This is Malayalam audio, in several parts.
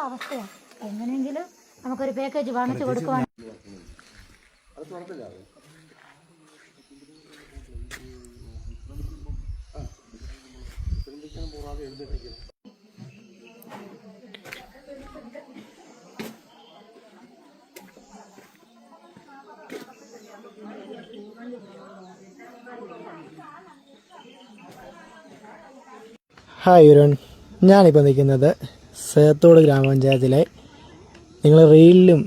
അവസ്ഥയാണ്. എങ്ങനെയെങ്കിലും നമുക്കൊരു പാക്കേജ് വാങ്ങിച്ചു കൊടുക്കുവാൻ. ഹായ് ഇവരോൺ, ഞാനിപ്പോൾ നിൽക്കുന്നത് സേത്തോട് ഗ്രാമപഞ്ചായത്തിലെ നിങ്ങൾ റീലിലും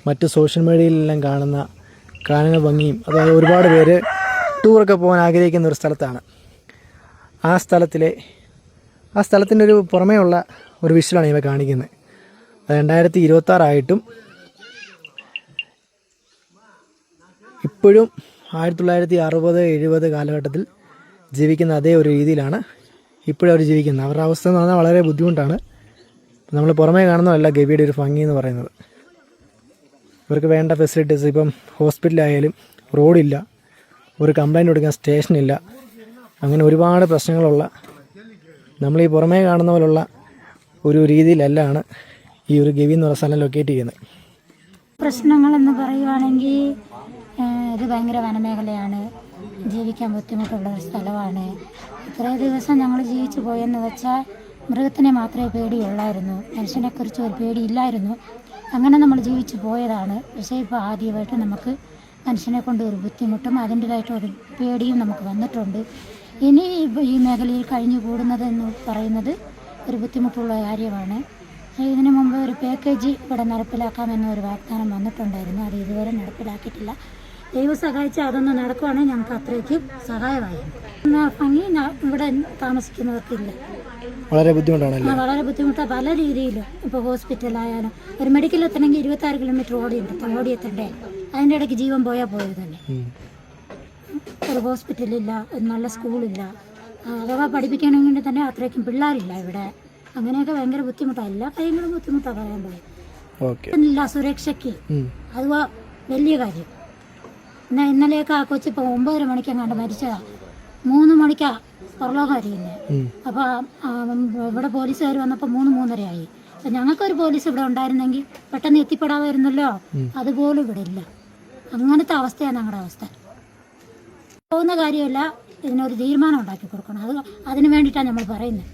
മറ്റ് സോഷ്യൽ മീഡിയയിലെല്ലാം കാണുന്ന ഭംഗിയും അതായത് ഒരുപാട് പേര് ടൂറൊക്കെ പോകാൻ ആഗ്രഹിക്കുന്ന ഒരു സ്ഥലത്താണ്. ആ സ്ഥലത്തിൻ്റെ ഒരു പുറമേ ഉള്ള ഒരു വിഷ്വലാണ് ഇവ കാണിക്കുന്നത്. 2026 ഇപ്പോഴും 1960-70 കാലഘട്ടത്തിൽ ജീവിക്കുന്ന അതേ ഒരു രീതിയിലാണ് ഇപ്പോഴും അവർ ജീവിക്കുന്നത്. അവരുടെ അവസ്ഥ എന്ന് പറഞ്ഞാൽ വളരെ ബുദ്ധിമുട്ടാണ്. നമ്മൾ പുറമേ കാണുന്നതല്ല ഗവിയുടെ ഒരു ഭംഗി എന്ന് പറയുന്നത്. ഇവർക്ക് വേണ്ട ഫെസിലിറ്റീസ്, ഇപ്പം ഹോസ്പിറ്റലായാലും റോഡില്ല, ഒരു കംപ്ലൈൻറ്റ് കൊടുക്കാൻ സ്റ്റേഷനില്ല, അങ്ങനെ ഒരുപാട് പ്രശ്നങ്ങളുള്ള, നമ്മൾ ഈ പുറമേ കാണുന്ന പോലുള്ള ഒരു രീതിയിലല്ലാണ് ഈ ഒരു ഗവി എന്ന് പറയുന്ന സ്ഥലം ലൊക്കേറ്റ് ചെയ്യുന്നത്. പ്രശ്നങ്ങളെന്ന് പറയുവാണെങ്കിൽ ഇത് ഭയങ്കര വനമേഖലയാണ്, ജീവിക്കാൻ ബുദ്ധിമുട്ടുള്ള ഒരു സ്ഥലമാണ്. ഇത്രയും ദിവസം ഞങ്ങൾ ജീവിച്ചു പോയെന്ന് വെച്ചാൽ മൃഗത്തിനെ മാത്രമേ പേടിയുള്ളായിരുന്നു, മനുഷ്യനെക്കുറിച്ച് ഒരു പേടിയില്ലായിരുന്നു. അങ്ങനെ നമ്മൾ ജീവിച്ചു പോയതാണ്. പക്ഷേ ഇപ്പോൾ ആദ്യമായിട്ട് നമുക്ക് മനുഷ്യനെ കൊണ്ട് ഒരു ബുദ്ധിമുട്ടും അതിൻ്റേതായിട്ടൊരു പേടിയും നമുക്ക് വന്നിട്ടുണ്ട്. ഇനി ഈ മേഖലയിൽ കഴിഞ്ഞു കൂടുന്നതെന്ന് പറയുന്നത് ഒരു ബുദ്ധിമുട്ടുള്ള കാര്യമാണ്. ഇതിനു മുമ്പ് ഒരു പാക്കേജ് ഇവിടെ നടപ്പിലാക്കാമെന്നൊരു വാഗ്ദാനം വന്നിട്ടുണ്ടായിരുന്നു. അത് ഇതുവരെ നടപ്പിലാക്കിയിട്ടില്ല. ദൈവം സഹായിച്ച് അതൊന്ന് നടക്കുവാണെങ്കിൽ ഞങ്ങൾക്ക് അത്രയ്ക്കും സഹായമായിരുന്നു. ഭംഗി ഇവിടെ താമസിക്കുന്നവർക്കില്ല, വളരെ ബുദ്ധിമുട്ടാണ്. വളരെ ബുദ്ധിമുട്ടാണ് പല രീതിയിലും. ഇപ്പോൾ ഹോസ്പിറ്റലായാലും ഒരു മെഡിക്കൽ എത്തണമെങ്കിൽ 26 കിലോമീറ്റർ ഓടിയെത്തണ്ടേ. അതിൻ്റെ ഇടയ്ക്ക് ജീവൻ പോയത് തന്നെ. ഒരു ഹോസ്പിറ്റലില്ല, നല്ല സ്കൂളില്ല, അഥവാ പഠിപ്പിക്കണമെങ്കിൽ തന്നെ അത്രയ്ക്കും പിള്ളേരില്ല ഇവിടെ. അങ്ങനെയൊക്കെ ഭയങ്കര ബുദ്ധിമുട്ടാണ്. എല്ലാ കാര്യങ്ങളും ബുദ്ധിമുട്ടാണ് പറയാൻ പോയത്. ഇല്ല സുരക്ഷയ്ക്ക് അത് വലിയ കാര്യം. എന്നാൽ ഇന്നലെയൊക്കെ ആ കൊച്ചിപ്പോൾ 9:30 മണിക്കെങ്ങാണ്ട് മരിച്ചതാ. 3 മണിക്കാ പുറലോകം അറിയുന്നത്. അപ്പോൾ ഇവിടെ പോലീസുകാർ വന്നപ്പോൾ 3-3:30 ആയി. അപ്പം ഞങ്ങൾക്കൊരു പോലീസ് ഇവിടെ ഉണ്ടായിരുന്നെങ്കിൽ പെട്ടെന്ന് എത്തിപ്പെടാമായിരുന്നല്ലോ. അതുപോലും ഇവിടെ ഇല്ല. അങ്ങനത്തെ അവസ്ഥയാണ് ഞങ്ങളുടെ അവസ്ഥ. പോകുന്ന കാര്യമല്ല, ഇതിനൊരു തീരുമാനം ഉണ്ടാക്കി കൊടുക്കണം. അതിന് വേണ്ടിയിട്ടാണ് നമ്മൾ പറയുന്നത്.